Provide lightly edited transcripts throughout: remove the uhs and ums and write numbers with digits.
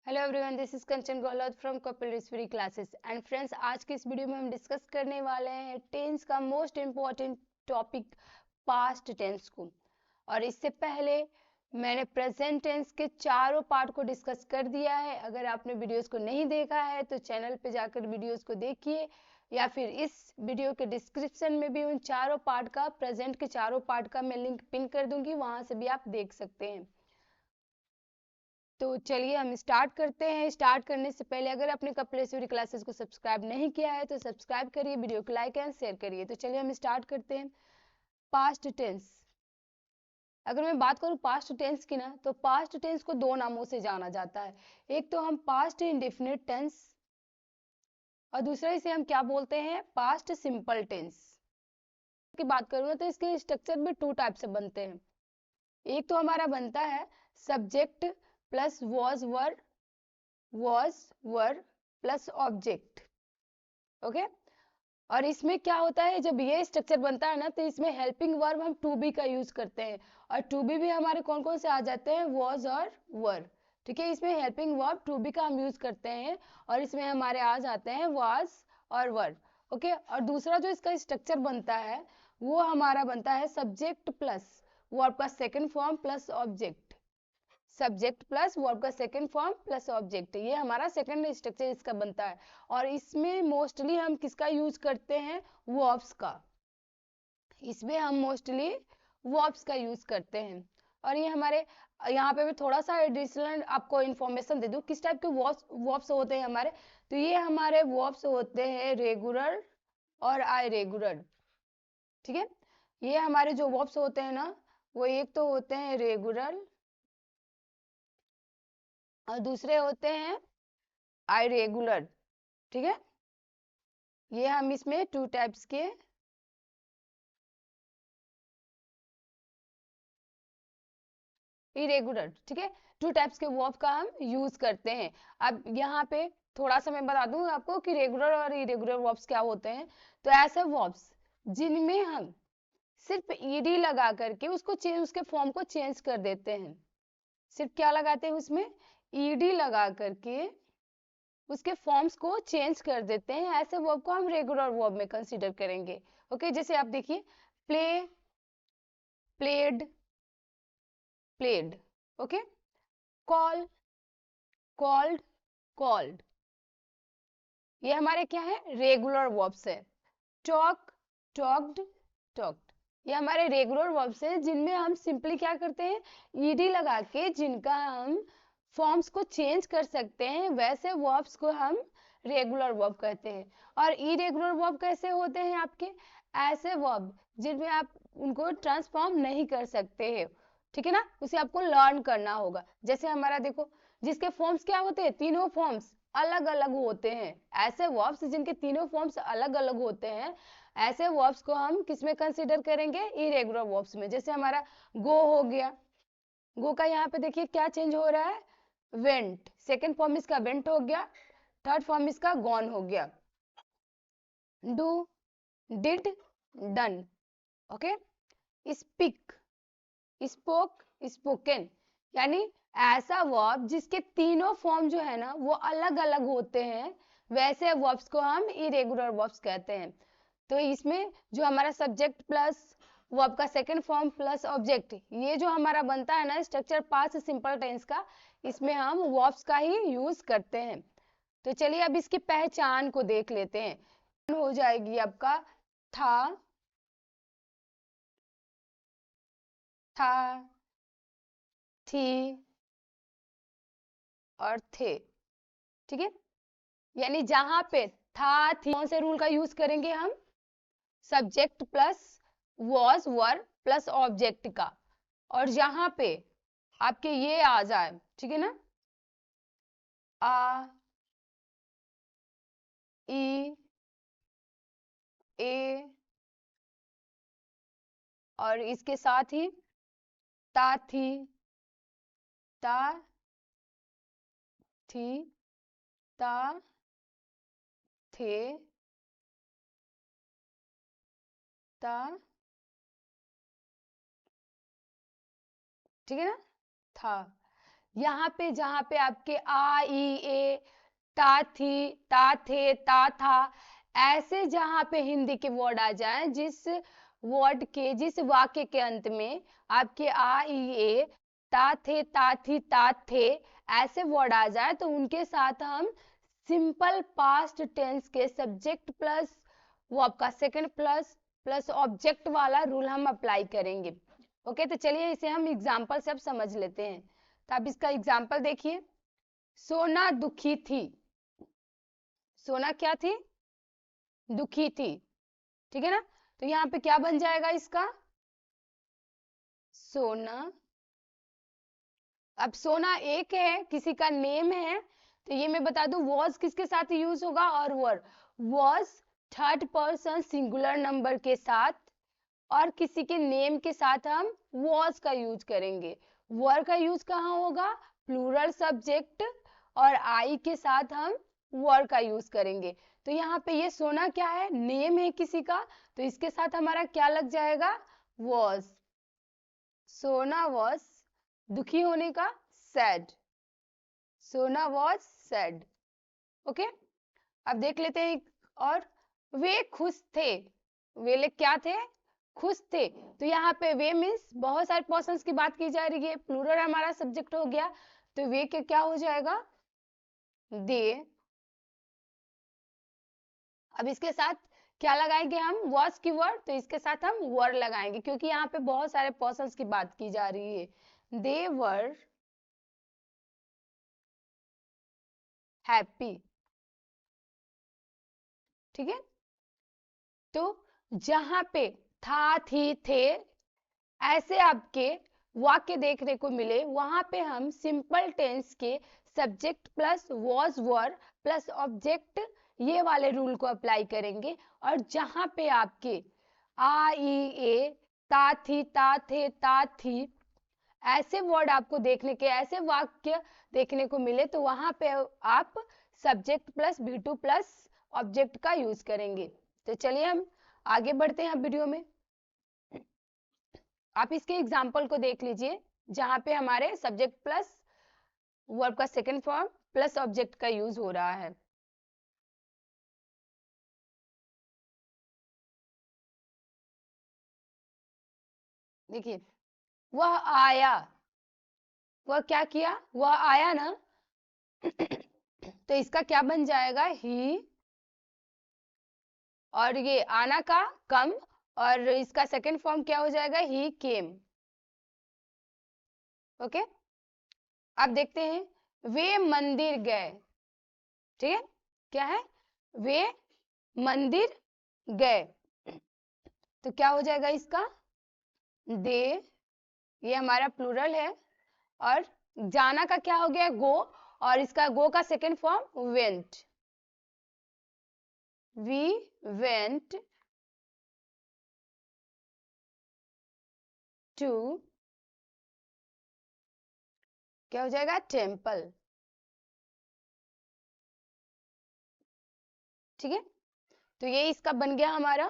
Hello everyone, this is Kanchan Gahlot from Kapil रिसवरी classes and friends, आज के इस वीडियो में हम डिस्कस करने वाले हैं टेंस का most important topic past tense को। और इससे पहले मैंने प्रेजेंट टेंस के चारों पार्ट को डिस्कस कर दिया है। अगर आपने वीडियोस को नहीं देखा है तो चैनल पे जाकर वीडियोस को देखिए, या फिर इस वीडियो के डिस्क्रिप्शन में भी उन चारों पार्ट का, प्रेजेंट के चारों पार्ट का मैं लिंक पिन कर दूंगी, वहां से भी आप देख सकते हैं। तो चलिए हम स्टार्ट करते हैं। स्टार्ट करने से पहले अगर आपने कपिल क्लासेस को सब्सक्राइब नहीं किया है तो सब्सक्राइब करिए, वीडियो को लाइक एंड शेयर करिए। तो चलिए हम स्टार्ट करते हैं। पास्ट टेंस, अगर मैं बात करूं पास्ट टेंस की ना, तो पास्ट टेंस को दो नामों से जाना जाता है। एक तो हम पास्ट इंडेफिनिट टेंस और दूसरा इसे हम क्या बोलते हैं, पास्ट सिंपल टेंस की बात करूँ ना, तो इसके स्ट्रक्चर भी टू टाइप से बनते हैं। एक तो हमारा बनता है सब्जेक्ट प्लस वर प्लस ऑब्जेक्ट। ओके, और इसमें क्या होता है, जब ये स्ट्रक्चर बनता है ना, तो इसमें हेल्पिंग वर्ब हम टू बी का यूज करते हैं। और टू बी भी हमारे कौन कौन से आ जाते हैं, वॉज और वर। ठीक है, इसमें हेल्पिंग वर्ब टू बी का हम यूज करते हैं और इसमें हमारे आ जाते हैं वॉज और वर। ओके, और दूसरा जो इसका स्ट्रक्चर बनता है वो हमारा बनता है सब्जेक्ट प्लस वर्ब का second form plus object. Subject plus verb का सेकंड फॉर्म प्लस ऑब्जेक्ट, ये हमारा सेकंड स्ट्रक्चर इसका बनता है। और इसमें मोस्टली हम किसका यूज करते हैं, वर्ब्स का। इसमें हम मोस्टली वर्ब्स का यूज करते हैं। और ये हमारे यहाँ पे मैं थोड़ा सा एडिशनल आपको इन्फॉर्मेशन दे दूं, किस टाइप के वर्ब्स होते हैं हमारे। तो ये हमारे वर्ब्स होते हैं रेगुलर और आई रेगुलर। ठीक है, ये हमारे जो वर्ब्स होते हैं ना, वो एक तो होते हैं रेगुलर और दूसरे होते हैं आइरेगुलर। ठीक है, ये हम इसमें टू टाइप्स के इरेगुलर, ठीक है, टू टाइप्स के वर्ब का हम यूज करते हैं। अब यहाँ पे थोड़ा सा मैं बता दूं आपको कि रेगुलर और इरेगुलर वर्ब्स क्या होते हैं। तो ऐसे वर्ब्स जिनमें हम सिर्फ ईडी लगा करके उसके फॉर्म को चेंज कर देते हैं। सिर्फ क्या लगाते हैं उसमें, ईडी लगा करके उसके फॉर्म्स को चेंज कर देते हैं, ऐसे वर्ब को हम रेगुलर वर्ब में कंसीडर करेंगे। ओके, जैसे आप देखिए, play, played, played. Okay, call, called, called, ये हमारे क्या है, रेगुलर वर्ब्स है। टॉक, टॉक्ड, टॉक्ड, ये हमारे रेगुलर वर्ब्स है जिनमें हम सिंपली क्या करते हैं, ईडी लगा के जिनका हम फॉर्म्स को चेंज कर सकते हैं, वैसे वर्ब्स को हम रेगुलर वर्ब कहते हैं। और इरेगुलर वर्ब कैसे होते हैं आपके, ऐसे वर्ब जिनमें आप उनको ट्रांसफॉर्म नहीं कर सकते हैं। ठीक है ना, उसे आपको लर्न करना होगा। जैसे हमारा देखो, जिसके फॉर्म्स क्या होते हैं, तीनों फॉर्म्स अलग अलग होते हैं। ऐसे वर्ब्स जिनके तीनों फॉर्म्स अलग अलग होते हैं, ऐसे वर्ब्स को हम किसमें कंसीडर करेंगे, इरेगुलर वर्ब्स में। जैसे हमारा गो हो गया, गो का यहाँ पे देखिए क्या चेंज हो रहा है, वेंट, सेकेंड फॉर्म इसका वेंट हो गया, थर्ड फॉर्म इसका गॉन हो गया। Do, did, done. Okay, speak, spoke, spoken. यानी ऐसा वर्ब जिसके तीनों फॉर्म जो है ना वो अलग अलग होते हैं, वैसे वर्ब्स को हम इरेगुलर वर्ब्स कहते हैं। तो इसमें जो हमारा सब्जेक्ट प्लस वर्ब का सेकंड फॉर्म प्लस ऑब्जेक्ट, ये जो हमारा बनता है ना स्ट्रक्चर पास्ट सिंपल टेंस का, इसमें हम वर्ब्स का ही यूज करते हैं। तो चलिए अब इसकी पहचान को देख लेते हैं। हो जाएगी आपका था, था, थी और थे। ठीक है, यानी जहां पे था थी, कौन से रूल का यूज करेंगे हम, subject plus was were plus object का। और जहां पे आपके ये आ जाए, ठीक है ना, आ, ई, ए, और इसके साथ ही ता थी, ता थी, ता थे, ता, ठीक है ना, था। यहाँ पे जहाँ पे आपके आ ई ए ता थी ता थे ता था, ऐसे जहाँ पे हिंदी के वर्ड आ जाए, जिस वाक्य के अंत में आपके आ ई ए ता थे ता थी ता थे ऐसे वर्ड आ जाए, तो उनके साथ हम सिंपल पास्ट टेंस के सब्जेक्ट प्लस वर्ब का सेकंड प्लस ऑब्जेक्ट वाला रूल हम अप्लाई करेंगे। ओके, तो चलिए इसे हम एग्जाम्पल से अब समझ लेते हैं। तो आप इसका एग्जाम्पल देखिए। सोना दुखी थी। सोना क्या थी? दुखी थी। ठीक है ना? तो यहाँ पे क्या बन जाएगा इसका? सोना। अब सोना एक है, किसी का नेम है, तो ये मैं बता दूं वॉज किसके साथ यूज होगा और were. Was third person singular number के साथ, और किसी के नेम के साथ हम वॉज का यूज करेंगे। वर का यूज कहाँ होगा? प्लूरल सब्जेक्ट, और आई के साथ हम वर का यूज करेंगे। तो यहाँ पे ये सोना क्या है? नेम है किसी का, तो इसके साथ हमारा क्या लग जाएगा? वॉज। सोना वॉज दुखी होने का सैड। सोना वॉज सैड। ओके, अब देख लेते हैं। और वे खुश थे। वे लोग क्या थे? खुश थे। तो यहाँ पे वे मीन्स बहुत सारे पर्सन्स की बात की जा रही है, प्लूरल हमारा सब्जेक्ट हो गया, तो वे के क्या हो जाएगा? दे। अब इसके साथ क्या लगाएंगे हम? वॉज की वर्ड, तो इसके साथ हम वर लगाएंगे, क्योंकि यहाँ पे बहुत सारे पर्सन्स की बात की जा रही है। दे वर हैप्पी। ठीक है, तो जहां पे था थी थे ऐसे आपके वाक्य देखने को मिले, वहां पे हम सिंपल टेंस के subject plus was were plus object ये वाले रूल को अप्लाई करेंगे। और जहां पे आपके आ ई ए ता थी ता थे ता थी ऐसे वर्ड आपको देखने के, ऐसे वाक्य देखने को मिले, तो वहां पे आप subject plus B two plus object का यूज करेंगे। तो चलिए हम आगे बढ़ते हैं वीडियो में। आप इसके एग्जाम्पल को देख लीजिए, जहां पे हमारे सब्जेक्ट प्लस वर्ब का सेकंड फॉर्म प्लस ऑब्जेक्ट का यूज हो रहा है। देखिए, वह आया। वह क्या किया? वह आया ना, तो इसका क्या बन जाएगा? ही। और ये आना का कम, और इसका सेकंड फॉर्म क्या हो जाएगा? ही केम। ओके, अब देखते हैं। वे मंदिर गए। ठीक है, क्या है? वे मंदिर गए, तो क्या हो जाएगा इसका? दे। ये हमारा प्लूरल है, और जाना का क्या हो गया? गो, और इसका गो का second form went. We went to, क्या हो जाएगा? टेम्पल। ठीक है, तो ये इसका बन गया हमारा।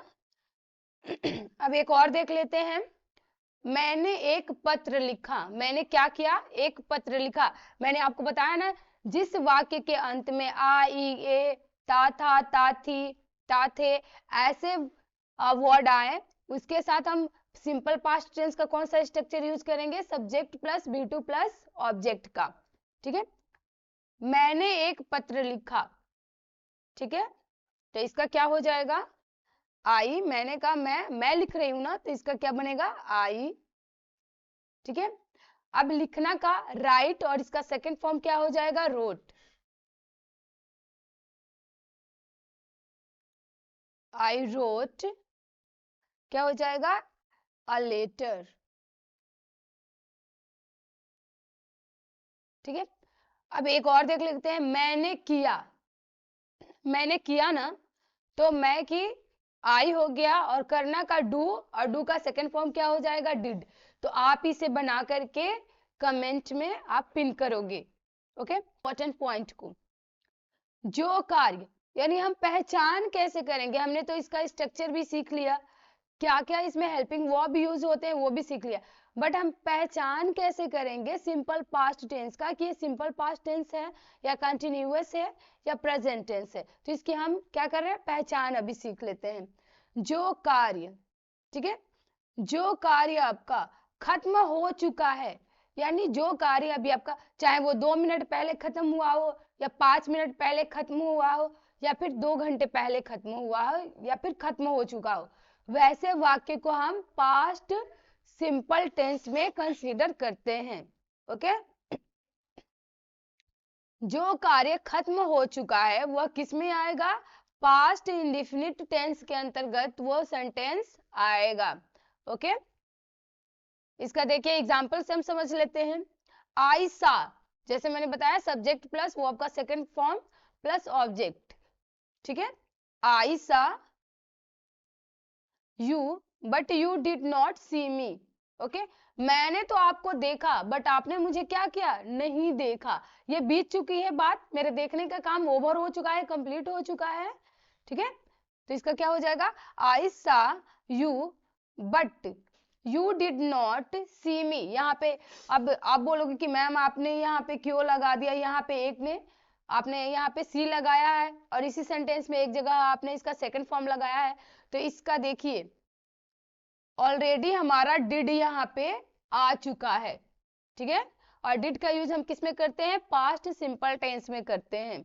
अब एक और देख लेते हैं। मैंने एक पत्र लिखा। मैंने क्या किया? एक पत्र लिखा। मैंने आपको बताया ना, जिस वाक्य के अंत में आ ई ए ता था ता थी ता थे ऐसे वर्ड आए, उसके साथ हम सिंपल पास्ट टेंस का कौन सा स्ट्रक्चर यूज करेंगे? Subject plus B two plus object का। ठीक है, मैंने एक पत्र लिखा। ठीक है, तो इसका क्या हो जाएगा? आई। मैंने कहा मैं लिख रही हूं ना, तो इसका क्या बनेगा? आई। ठीक है, अब लिखना का राइट, और इसका सेकंड फॉर्म क्या हो जाएगा? रोट। आई रोट, क्या हो जाएगा? A letter. ठीक है, अब एक और देख लेते हैं। मैंने किया। मैंने किया ना, तो मैं की आई हो गया, और करना का डू, और डू का सेकंड फॉर्म क्या हो जाएगा? डिड। तो आप इसे बना करके कमेंट में आप पिन करोगे। ओके, इंपॉर्टेंट पॉइंट को, जो कार्य, यानी हम पहचान कैसे करेंगे? हमने तो इसका स्ट्रक्चर भी सीख लिया, क्या क्या इसमें हेल्पिंग वर्ब यूज होते हैं वो भी सीख लिया। बट हम पहचान कैसे करेंगे सिंपल पास्ट टेंस का कि ये सिंपल पास्ट टेंस है या कंटिन्यूअस है या प्रेजेंट टेंस है। तो इसकी हम क्या कर रहे हैं, पहचान अभी सीख लेते हैं। जो कार्य, ठीक है, जो कार्य आपका खत्म हो चुका है, यानी जो कार्य अभी आपका, चाहे वो 2 मिनट पहले खत्म हुआ हो या 5 मिनट पहले खत्म हुआ हो या फिर 2 घंटे पहले खत्म हुआ हो या फिर खत्म हो चुका हो, वैसे वाक्य को हम पास्ट सिंपल टेंस में कंसीडर करते हैं। ओके, जो कार्य खत्म हो चुका है वह किस में आएगा, पास्ट इंडेफिनिट टेंस के अंतर्गत वो सेंटेंस आएगा। ओके, इसका देखिए एग्जाम्पल से हम समझ लेते हैं। आई सा, जैसे मैंने बताया सब्जेक्ट प्लस वर्ब का सेकंड फॉर्म प्लस ऑब्जेक्ट, ठीक है। I saw you but you did not see me. Okay, मैंने तो आपको देखा बट आपने मुझे क्या किया, नहीं देखा। ये बीत चुकी है बात, मेरे देखने का काम ओवर हो चुका है, कंप्लीट हो चुका है, ठीक है। तो इसका क्या हो जाएगा, I saw you but you did not see me. यहाँ पे अब आप बोलोगे कि मैम आपने यहाँ पे क्यों लगा दिया, यहाँ पे एक ने आपने यहाँ पे सी लगाया है और इसी सेंटेंस में एक जगह आपने इसका सेकंड फॉर्म लगाया है। तो इसका देखिए ऑलरेडी हमारा डिड यहाँ पे आ चुका है, ठीक है। और डिड का यूज हम किस में करते हैं, पास्ट सिंपल टेंस में करते हैं।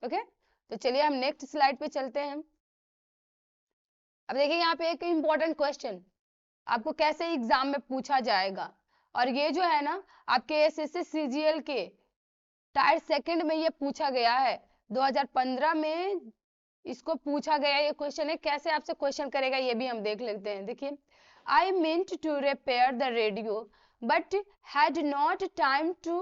ओके, तो चलिए हम नेक्स्ट स्लाइड पे चलते हैं। अब देखिए यहाँ पे एक इंपॉर्टेंट क्वेश्चन आपको कैसे एग्जाम में पूछा जाएगा, और ये जो है ना आपके एसएससी सीजीएल के टायर सेकंड में ये पूछा गया है, 2015 में इसको पूछा गया ये क्वेश्चन है। कैसे आपसे क्वेश्चन करेगा ये भी हम देख लेते हैं। देखिए, I meant to repair the radio but had not time to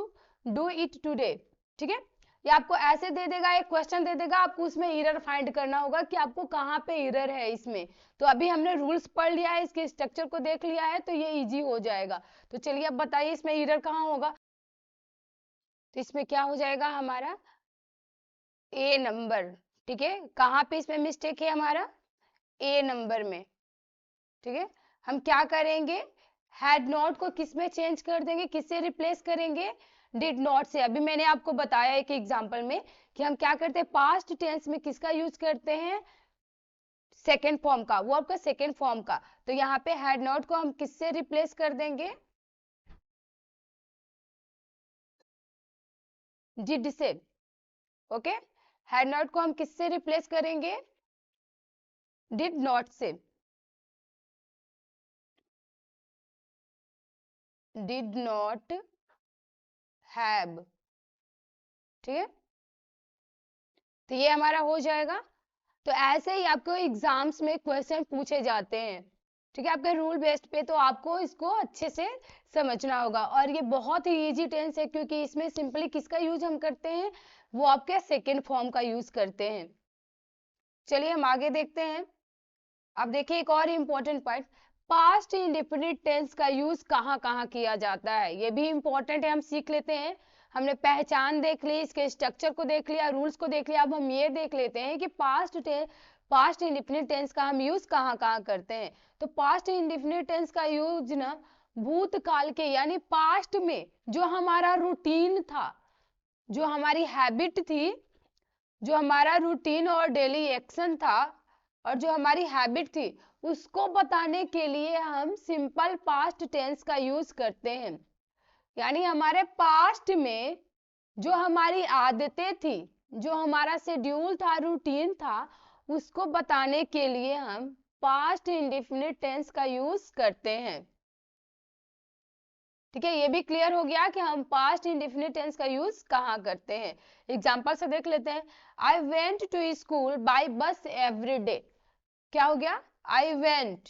do it today, ठीक है। ये आपको ऐसे दे देगा, एक क्वेश्चन दे देगा, आपको उसमें एरर फाइंड करना होगा कि आपको कहाँ पे एरर है इसमें। तो अभी हमने रूल्स पढ़ लिया है, इसके स्ट्रक्चर को देख लिया है, तो ये इजी हो जाएगा। तो चलिए अब बताइए इसमें एरर कहाँ होगा। तो इसमें क्या हो जाएगा हमारा ए नंबर, ठीक है। कहाँ पे इसमें मिस्टेक है हमारा, ए नंबर में, ठीक है। हम क्या करेंगे, हैड नॉट को किस में चेंज कर देंगे, किससे रिप्लेस करेंगे, डिड नॉट से। अभी मैंने आपको बताया एक एग्जांपल में कि हम क्या करते हैं, पास्ट टेंस में किसका यूज करते हैं, सेकेंड फॉर्म का, वर्ब का सेकेंड फॉर्म का। तो यहाँ पे हैड नॉट को हम किससे रिप्लेस कर देंगे, डिड से। ओके, हैड नॉट को हम किससे रिप्लेस करेंगे, डिड नॉट से, डिड नॉट हैव, ठीक है। तो ये हमारा हो जाएगा। तो ऐसे ही आपको एग्जाम्स में क्वेश्चन पूछे जाते हैं, ठीक है, आपके रूल बेस्ड पे। तो आपको इसको अच्छे से समझना होगा। और ये बहुत ही इजी टेंस है क्योंकि इसमें सिंपली किसका यूज हम करते हैं, वो आपके सेकेंड फॉर्म का यूज करते हैं। चलिए हम आगे देखते हैं। अब देखिए एक और important point, past indefinite tense का यूज कहाँ कहाँ किया जाता है, ये भी इम्पोर्टेंट है, हम सीख लेते हैं। हमने पहचान देख ली, इसके स्ट्रक्चर को देख लिया, रूल्स को देख लिया। अब हम ये देख लेते हैं कि पास्ट इंडेफिनिट टेंस का हम यूज कहाँ कहाँ करते हैं। तो पास्ट इंडेफिनिट टेंस का यूज ना भूतकाल के, यानी पास्ट में जो हमारा रूटीन था, जो हमारी हैबिट थी, जो हमारा रूटीन और डेली एक्शन था और जो हमारी हैबिट थी, उसको बताने के लिए हम सिंपल पास्ट टेंस का यूज करते हैं। यानी हमारे पास्ट में जो हमारी आदतें थी, जो हमारा शेड्यूल था, रूटीन था, उसको बताने के लिए हम पास्ट इंडेफिनिट टेंस का यूज करते हैं। ठीक है, ये भी क्लियर हो गया कि हम पास्ट इंडेफिनिट टेंस का यूज कहाँ करते हैं। एग्जाम्पल से देख लेते हैं। I went to school by bus every day. क्या हो गया, आई वेंट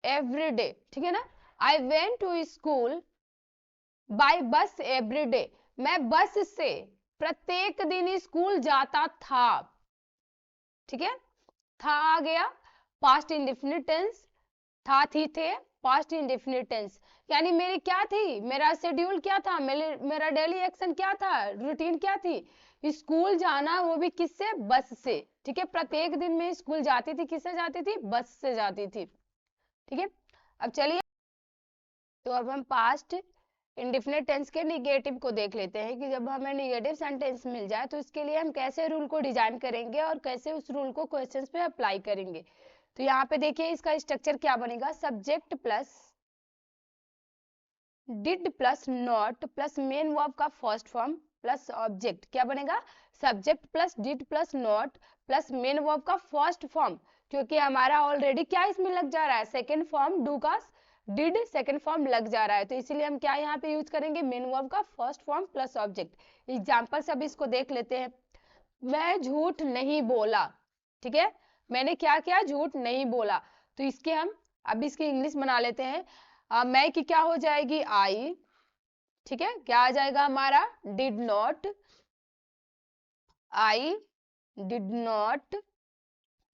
एवरी डे, ठीक है ना। I went to school by bus every day, मैं बस से प्रत्येक दिन स्कूल जाता था, ठीक है। था आ गया, पास्ट इंडेफिनिट टेंस, था थी थे, पास्ट इंडेफिनिट टेंस। यानी मेरी क्या थी, मेरा शेड्यूल क्या था, मेरा डेली एक्शन क्या था, रूटीन क्या थी, स्कूल जाना, वो भी किससे, बस से, ठीक है। प्रत्येक दिन में स्कूल जाती थी, किससे जाती थी, बस से जाती थी, ठीक है। अब चलिए तो अब हम पास्ट इंडेफिनिट टेंस के निगेटिव को देख लेते हैं कि जब हमें निगेटिव सेंटेंस मिल जाए तो इसके लिए हम कैसे रूल को डिजाइन करेंगे और कैसे उस रूल को क्वेश्चंस पे अप्लाई करेंगे। तो यहाँ पे देखिए इसका स्ट्रक्चर क्या बनेगा, subject plus did plus not plus main verb का फर्स्ट फॉर्म प्लस ऑब्जेक्ट। क्या बनेगा, subject plus did plus not plus main verb का फर्स्ट फॉर्म, क्योंकि हमारा ऑलरेडी क्या इसमें लग जा रहा है, सेकेंड फॉर्म डू का डिड सेकेंड फॉर्म लग जा रहा है, तो इसीलिए हम क्या यहाँ पे यूज करेंगे, मेन वर्ब का first form plus object. Example से अब इसको देख लेते हैं। मैं झूठ नहीं बोला, ठीक है, मैंने क्या किया, झूठ नहीं बोला। तो इसके हम अब इसकी इंग्लिश बना लेते हैं। मैं की क्या हो जाएगी, आई, ठीक है, क्या आ जाएगा हमारा, did not, I did not,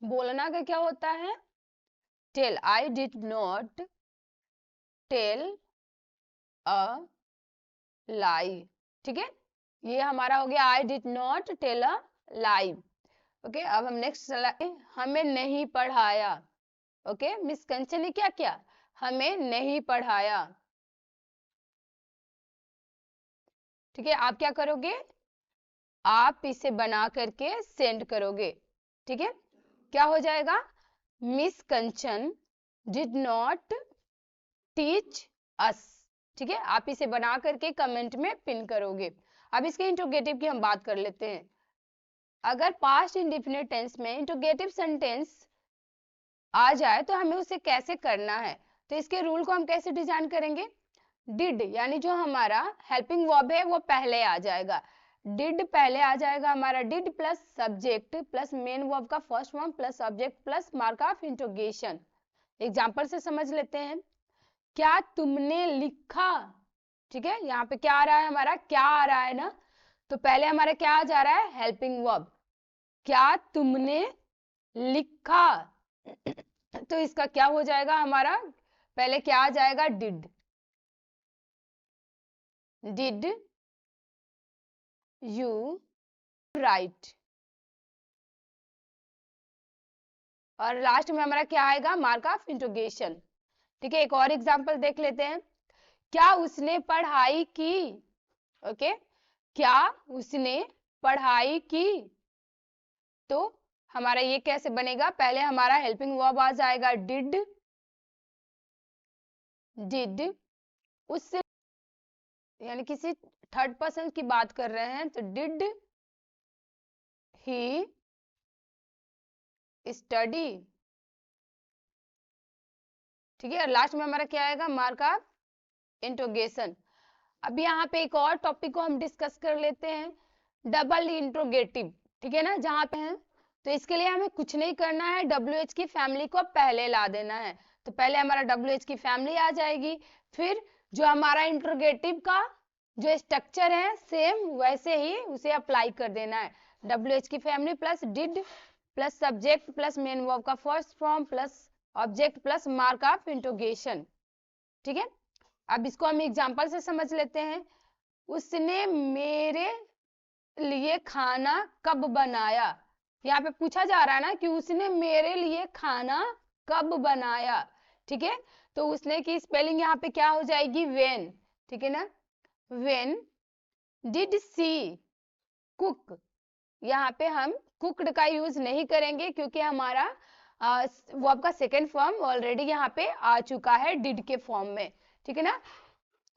बोलना का क्या होता है, tell, I did not tell a lie, ठीक है, ये हमारा हो गया I did not tell a lie. Okay, अब हम नेक्स्ट, हमें नहीं पढ़ाया। ओके, मिस कंचन ने क्या किया, हमें नहीं पढ़ाया, ठीक है, आप क्या करोगे, आप इसे बना करके सेंड करोगे, ठीक है, क्या हो जाएगा, miss Kanchan did not teach us, ठीक है, आप इसे बना करके कमेंट में पिन करोगे। अब इसके इंट्रोगेटिव की हम बात कर लेते हैं। अगर पास्ट इंडेफिनिट टेंस में इंट्रोगेटिव सेंटेंस आ जाए तो हमें उसे कैसे करना है, तो इसके रूल को हम कैसे डिजाइन करेंगे, डिड यानी जो हमारा हेल्पिंग वर्ब है वो पहले आ जाएगा, डिड पहले आ जाएगा हमारा, did plus subject plus main verb का first form plus object plus mark of interrogation. Example से समझ लेते हैं, क्या तुमने लिखा, ठीक है, यहाँ पे क्या आ रहा है हमारा, क्या आ रहा है ना, तो पहले हमारा क्या आ जा रहा है, हेल्पिंग वर्ब, क्या तुमने लिखा, तो इसका क्या हो जाएगा हमारा, पहले क्या आ जाएगा, डिड, डिड यू राइट, और लास्ट में हमारा क्या आएगा, मार्क ऑफ इंट्रोगेशन, ठीक है। एक और एग्जांपल देख लेते हैं, क्या उसने पढ़ाई की, ओके, क्या उसने पढ़ाई की, तो हमारा ये कैसे बनेगा, पहले हमारा हेल्पिंग वर्ब आ जाएगा, डिड, डिड उससे यानी किसी थर्ड पर्सन की बात कर रहे हैं, तो डिड ही स्टडी, ठीक है, लास्ट में हमारा क्या आएगा, मार्क ऑफ इंट्रोगेशन। अब यहाँ पे एक और टॉपिक को हम डिस्कस कर लेते हैं, डबल इंट्रोगेटिव, ठीक है ना, जहाँ पे हैं, तो इसके लिए हमें कुछ नहीं करना है, WH की फैमिली को पहले ला देना है, तो पहले हमारा WH की फैमिली आ जाएगी, फिर जो हमारा इंट्रोगेटिव का जो स्ट्रक्चर है सेम वैसे ही उसे अप्लाई कर देना है, WH की family plus did plus subject plus main verb का first form plus object plus mark of interrogation, ठीक है। अब इसको हम एग्जांपल से समझ लेते हैं, उसने मेरे लिए खाना कब बनाया, यहाँ पे पूछा जा रहा है ना कि उसने मेरे लिए खाना कब बनाया, ठीक है, तो उसने की स्पेलिंग यहाँ पे क्या हो जाएगी, वेन, ठीक है ना, वेन डिड सी कुक, यहाँ पे हम कुक्ड का यूज नहीं करेंगे क्योंकि हमारा वर्ब का सेकेंड फॉर्म ऑलरेडी यहाँ पे आ चुका है डिड के फॉर्म में, ठीक है ना,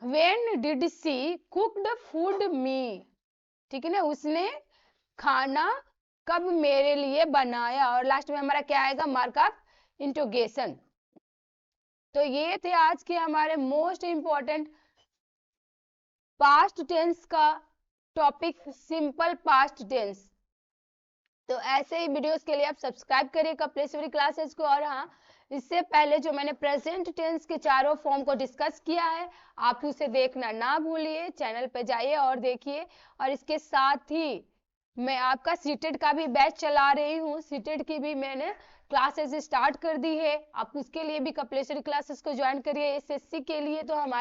when did she cooked food me, ठीक है ना, उसने खाना कब मेरे लिए बनाया, और लास्ट में हमारा क्या आएगा, मार्क ऑफ इंट्रोगेशन। तो ये थे आज के हमारे मोस्ट इंपॉर्टेंट पास्ट टेंस का टॉपिक, सिंपल पास्ट टेंस। तो ऐसे ही वीडियोस के लिए आप सब्सक्राइब करिएगा प्लेसवरी क्लासेस को, और हाँ, इससे पहले जो मैंने प्रेजेंट टेंस के चारों फॉर्म को डिस्कस किया है आप उसे देखना ना भूलिए, चैनल पे जाइए और देखिए। और इसके साथ ही मैं आपका सीटेड का भी बैच चला रही हूँ, सीटेड की भी मैंने क्लासेस स्टार्ट कर दी है, आप उसके लिए भी कपलेश्वरी क्लासेस को ज्वाइन करिए। SSC के लिए तो हमारे